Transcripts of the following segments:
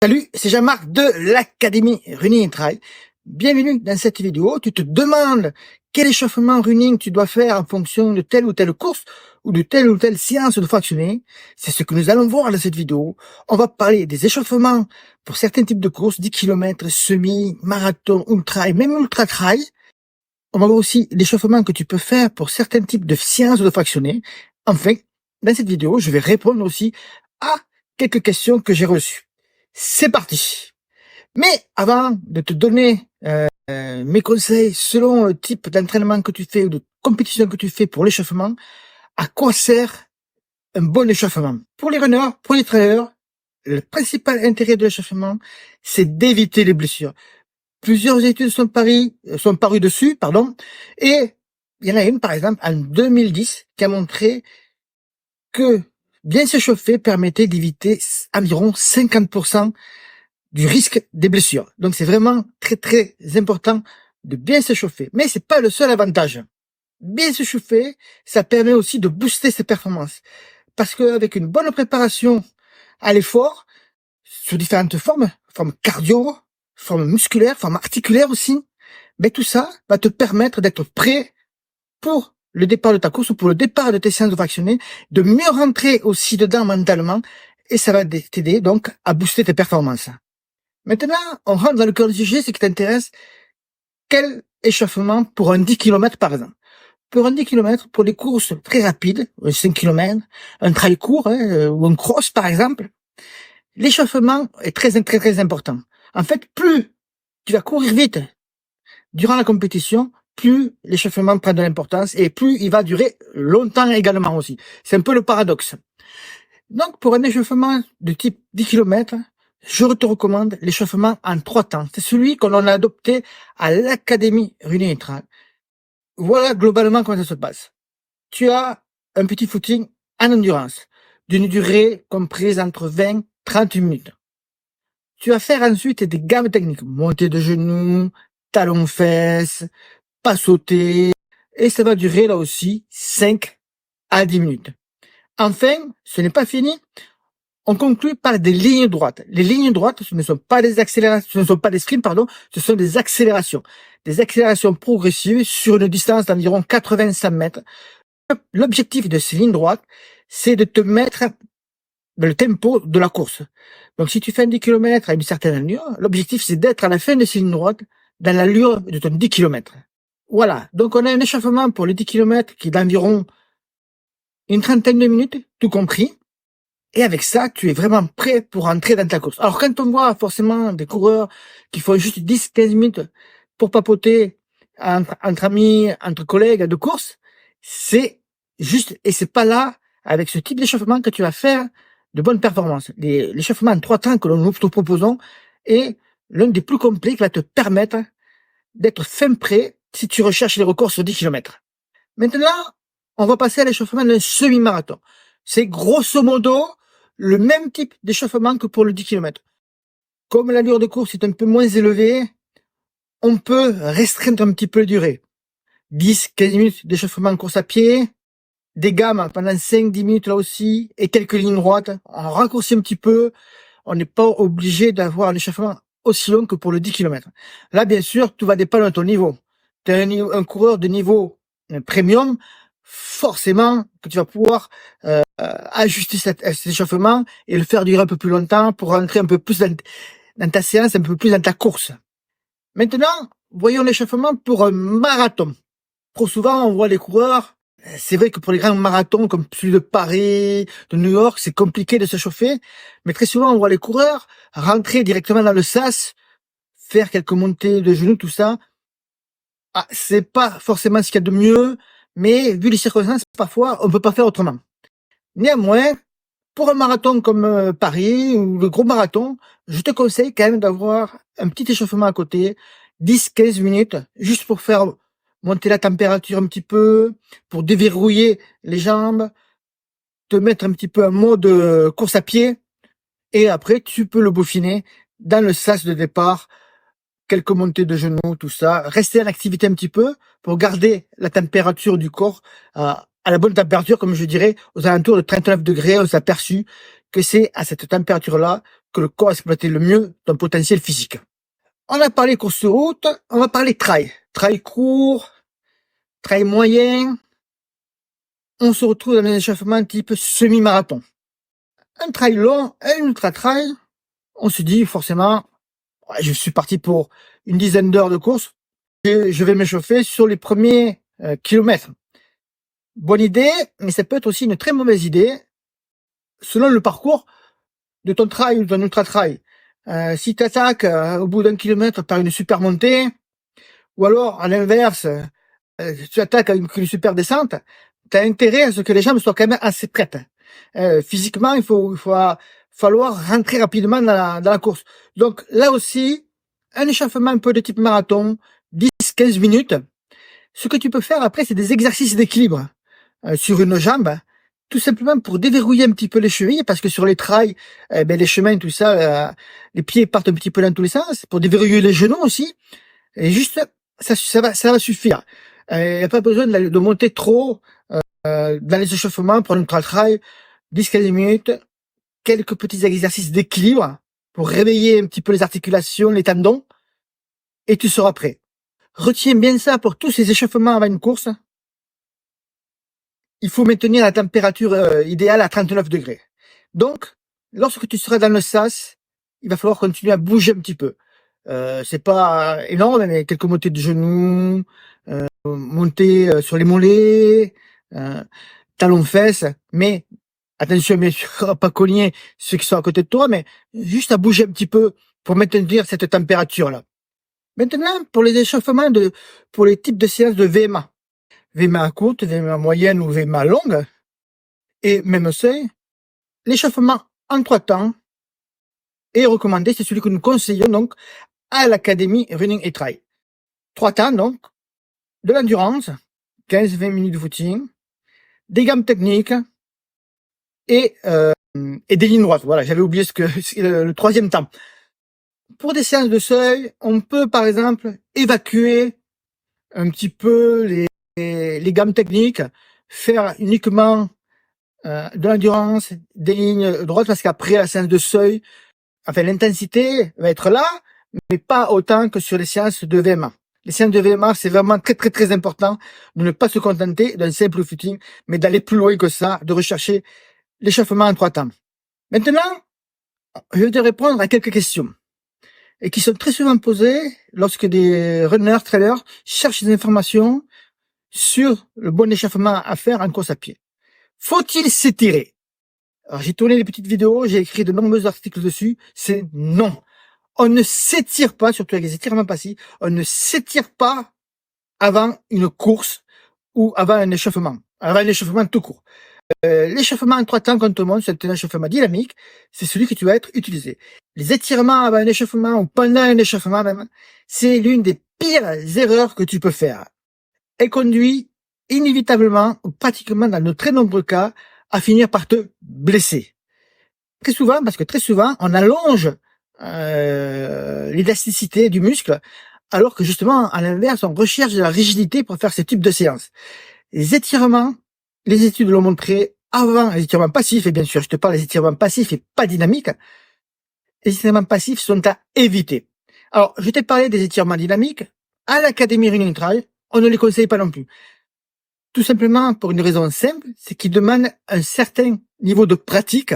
Salut, c'est Jean-Marc de l'Académie Running Trail. Bienvenue dans cette vidéo. Tu te demandes quel échauffement running tu dois faire en fonction de telle ou telle course ou de telle ou telle séance de fractionné. C'est ce que nous allons voir dans cette vidéo. On va parler des échauffements pour certains types de courses, 10 km, semi, marathon, ultra et même ultra trail. On va voir aussi l'échauffement que tu peux faire pour certains types de séances de fractionné. Enfin, dans cette vidéo, je vais répondre aussi à quelques questions que j'ai reçues. C'est parti. Mais avant de te donner mes conseils selon le type d'entraînement que tu fais ou de compétition que tu fais pour l'échauffement, à quoi sert un bon échauffement? Pour les runners, pour les trailers, le principal intérêt de l'échauffement, c'est d'éviter les blessures. Plusieurs études sont parues dessus, et il y en a une, par exemple, en 2010, qui a montré que bien s'échauffer permettait d'éviter environ 50% du risque des blessures. Donc c'est vraiment très très important de bien s'échauffer. Mais c'est pas le seul avantage. Bien s'échauffer, ça permet aussi de booster ses performances. Parce qu'avec une bonne préparation à l'effort, sous différentes formes cardio, formes musculaires, formes articulaires aussi, mais tout ça va te permettre d'être prêt pour le départ de ta course ou pour le départ de tes séances de fractionné, de mieux rentrer aussi dedans mentalement, et ça va t'aider donc à booster tes performances. Maintenant, on rentre dans le cœur du sujet, ce qui t'intéresse. Quel échauffement pour un 10 km par exemple? Pour un 10 km, pour des courses très rapides, un 5 km, un trail court, ou un cross par exemple, l'échauffement est très important. En fait, plus tu vas courir vite durant la compétition, plus l'échauffement prend de l'importance et plus il va durer longtemps également aussi. C'est un peu le paradoxe. Donc, pour un échauffement de type 10 km, je te recommande l'échauffement en 3 temps. C'est celui qu'on a adopté à l'Académie Running Trail. Voilà globalement comment ça se passe. Tu as un petit footing en endurance, d'une durée comprise entre 20 et 30 minutes. Tu vas faire ensuite des gammes techniques, montée de genoux, talons-fesses, pas sauter, et ça va durer là aussi 5 à 10 minutes. Enfin, ce n'est pas fini. On conclut par des lignes droites. Les lignes droites, ce ne sont pas des accélérations, ce ne sont pas des sprints, ce sont des accélérations. Des accélérations progressives sur une distance d'environ 85 mètres. L'objectif de ces lignes droites, c'est de te mettre dans le tempo de la course. Donc, si tu fais un 10 km à une certaine allure, l'objectif, c'est d'être à la fin de ces lignes droites dans l'allure de ton 10 km. Voilà. Donc, on a un échauffement pour les 10 km qui est d'environ une trentaine de minutes, tout compris. Et avec ça, tu es vraiment prêt pour entrer dans ta course. Alors, quand on voit forcément des coureurs qui font juste 10-15 minutes pour papoter entre amis, entre collègues de course, c'est juste, et c'est pas là, avec ce type d'échauffement, que tu vas faire de bonnes performances. L'échauffement en 3 temps que nous te proposons est l'un des plus complets qui va te permettre d'être fin prêt si tu recherches les records sur 10 km. Maintenant, on va passer à l'échauffement d'un semi-marathon. C'est grosso modo le même type d'échauffement que pour le 10 km. Comme l'allure de course est un peu moins élevée, on peut restreindre un petit peu la durée. 10-15 minutes d'échauffement en course à pied, des gammes pendant 5-10 minutes là aussi, et quelques lignes droites. On raccourcit un petit peu. On n'est pas obligé d'avoir un échauffement aussi long que pour le 10 km. Là, bien sûr, tout va dépendre de ton niveau. Tu es un coureur de niveau premium, forcément que tu vas pouvoir ajuster cet échauffement et le faire durer un peu plus longtemps pour rentrer un peu plus dans ta séance, un peu plus dans ta course. Maintenant, voyons l'échauffement pour un marathon. Trop souvent, on voit les coureurs, c'est vrai que pour les grands marathons comme celui de Paris, de New York, c'est compliqué de se chauffer, mais très souvent, on voit les coureurs rentrer directement dans le sas, faire quelques montées de genoux, tout ça. Ah, c'est pas forcément ce qu'il y a de mieux, mais vu les circonstances, parfois, on peut pas faire autrement. Néanmoins, pour un marathon comme Paris ou le gros marathon, je te conseille quand même d'avoir un petit échauffement à côté, 10-15 minutes, juste pour faire monter la température un petit peu, pour déverrouiller les jambes, te mettre un petit peu en mode course à pied, et après tu peux le peaufiner dans le sas de départ, quelques montées de genoux, tout ça, rester en activité un petit peu pour garder la température du corps à la bonne température, comme je dirais, aux alentours de 39 degrés. On s'est aperçu que c'est à cette température-là que le corps exploite le mieux ton potentiel physique. On a parlé course sur route, on va parler trail. Trail court, trail moyen. On se retrouve dans un échauffement type semi-marathon. Un trail long, un ultra trail, on se dit forcément, je suis parti pour une dizaine d'heures de course, et je vais m'échauffer sur les premiers kilomètres. Bonne idée, mais ça peut être aussi une très mauvaise idée, selon le parcours de ton trail ou de ton ultra trail. Si tu attaques au bout d'un kilomètre par une super montée, ou alors à l'inverse, tu attaques avec une super descente, tu as intérêt à ce que les jambes soient quand même assez prêtes. Physiquement, il va falloir rentrer rapidement dans la course. Donc là aussi, un échauffement un peu de type marathon, 10-15 minutes. Ce que tu peux faire après, c'est des exercices d'équilibre sur une jambe, tout simplement pour déverrouiller un petit peu les chevilles, parce que sur les trails, les chemins, tout ça, les pieds partent un petit peu dans tous les sens, pour déverrouiller les genoux aussi. Et juste, ça va suffire. Il n'y a pas besoin de monter trop dans les échauffements pour un trail. 10-15 minutes, quelques petits exercices d'équilibre pour réveiller un petit peu les articulations, les tendons, et tu seras prêt. Retiens bien ça pour tous ces échauffements avant une course. Il faut maintenir la température idéale à 39 degrés. Donc, lorsque tu seras dans le sas, il va falloir continuer à bouger un petit peu. C'est pas énorme, mais quelques montées de genoux, montées sur les mollets, talons-fesses, mais attention bien sûr à pas cogner ceux qui sont à côté de toi, mais juste à bouger un petit peu pour maintenir cette température-là. Maintenant, pour les échauffements pour les types de séances de VMA. VMA courte, VMA moyenne ou VMA longue, et même seuil, l'échauffement en 3 temps est recommandé, c'est celui que nous conseillons donc à l'Académie Running et Trail. 3 temps donc, de l'endurance, 15-20 minutes de footing, des gammes techniques, et des lignes droites. Voilà, j'avais oublié le 3e temps. Pour des séances de seuil, on peut par exemple évacuer un petit peu les gammes techniques, faire uniquement de l'endurance, des lignes droites, parce qu'après la séance de seuil, enfin l'intensité va être là, mais pas autant que sur les séances de VMA. Les séances de VMA, c'est vraiment très très très important de ne pas se contenter d'un simple footing, mais d'aller plus loin que ça, de rechercher l'échauffement en 3 temps. Maintenant, je vais te répondre à quelques questions et qui sont très souvent posées lorsque des runners, trailers cherchent des informations sur le bon échauffement à faire en course à pied. Faut-il s'étirer? Alors, j'ai tourné des petites vidéos, j'ai écrit de nombreux articles dessus. C'est non. On ne s'étire pas, surtout avec les étirements passifs, on ne s'étire pas avant une course ou avant un échauffement tout court. L'échauffement en 3 temps, quand on monte, c'est un échauffement dynamique, c'est celui que tu vas être utilisé. Les étirements avant un échauffement ou pendant un échauffement même, c'est l'une des pires erreurs que tu peux faire. Elle conduit inévitablement, ou pratiquement dans de très nombreux cas, à finir par te blesser. Très souvent, parce que très souvent, on allonge l'élasticité du muscle, alors que justement, à l'inverse, on recherche de la rigidité pour faire ce type de séance. Les étirements, les études l'ont montré avant les étirements passifs, et bien sûr, je te parle des étirements passifs et pas dynamiques. Les étirements passifs sont à éviter. Alors, je t'ai parlé des étirements dynamiques. À l'Académie Running Trail, on ne les conseille pas non plus. Tout simplement pour une raison simple, c'est qu'ils demandent un certain niveau de pratique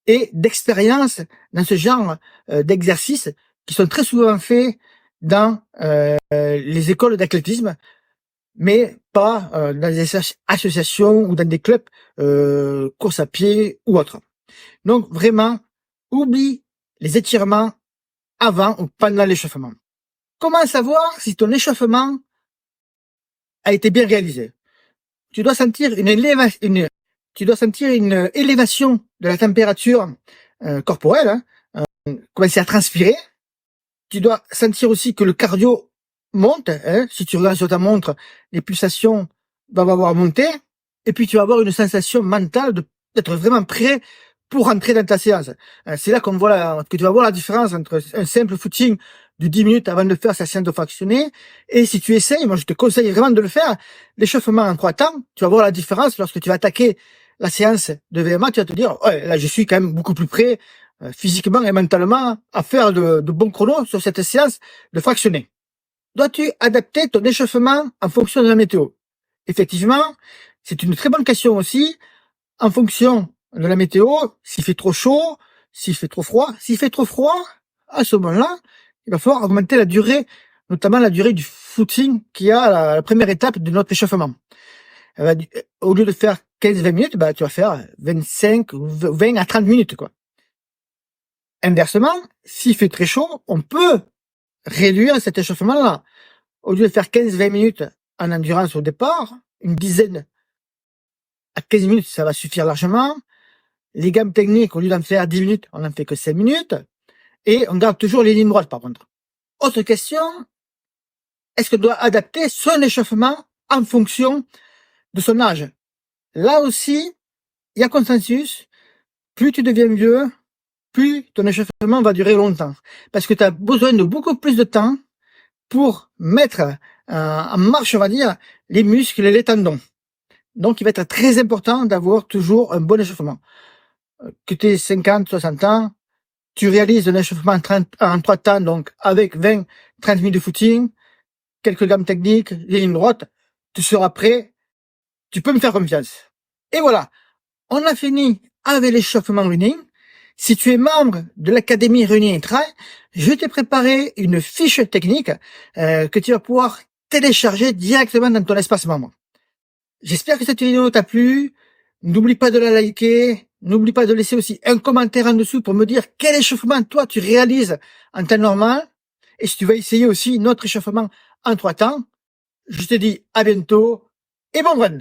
et d'expérience dans ce genre d'exercices qui sont très souvent faits dans les écoles d'athlétisme, mais pas dans des associations ou dans des clubs course à pied ou autre. Donc vraiment, oublie les étirements avant ou pendant l'échauffement. Comment savoir si ton échauffement a été bien réalisé? Tu dois sentir une élévation de la température corporelle, commencer à transpirer. Tu dois sentir aussi que le cardio monte. Si tu regardes sur ta montre, les pulsations doivent avoir monté. Et puis tu vas avoir une sensation mentale d'être vraiment prêt pour rentrer dans ta séance. C'est là que tu vas voir la différence entre un simple footing de 10 minutes avant de faire sa séance de fractionné. Et si tu essayes, moi je te conseille vraiment de le faire, l'échauffement en 3 temps, tu vas voir la différence lorsque tu vas attaquer la séance de VMA, tu vas te dire, ouais, là je suis quand même beaucoup plus près, physiquement et mentalement à faire de bons chronos sur cette séance de fractionné. Dois-tu adapter ton échauffement en fonction de la météo? Effectivement, c'est une très bonne question aussi, en fonction de la météo, s'il fait trop chaud, s'il fait trop froid. S'il fait trop froid, à ce moment-là, il va falloir augmenter la durée, notamment la durée du footing qui est la première étape de notre échauffement. Au lieu de faire 15-20 minutes, tu vas faire 25 ou 20 à 30 minutes, quoi. Inversement, s'il fait très chaud, on peut réduire cet échauffement-là. Au lieu de faire 15-20 minutes en endurance au départ, une dizaine à 15 minutes, ça va suffire largement. Les gammes techniques, au lieu d'en faire 10 minutes, on n'en fait que 5 minutes. Et on garde toujours les lignes droites, par contre. Autre question, est-ce qu'on doit adapter son échauffement en fonction de son âge? Là aussi, il y a consensus. Plus tu deviens vieux, plus ton échauffement va durer longtemps. Parce que tu as besoin de beaucoup plus de temps pour mettre en marche, on va dire, les muscles et les tendons. Donc, il va être très important d'avoir toujours un bon échauffement. Que tu aies 50, 60 ans, tu réalises un échauffement en 3 temps, donc avec 20, 30 minutes de footing, quelques gammes techniques, des lignes droites, tu seras prêt, tu peux me faire confiance. Et voilà, on a fini avec l'échauffement running. Si tu es membre de l'Académie Running Trail, je t'ai préparé une fiche technique que tu vas pouvoir télécharger directement dans ton espace membre. J'espère que cette vidéo t'a plu. N'oublie pas de la liker. N'oublie pas de laisser aussi un commentaire en dessous pour me dire quel échauffement toi tu réalises en temps normal. Et si tu vas essayer aussi notre échauffement en 3 temps, je te dis à bientôt et bon run!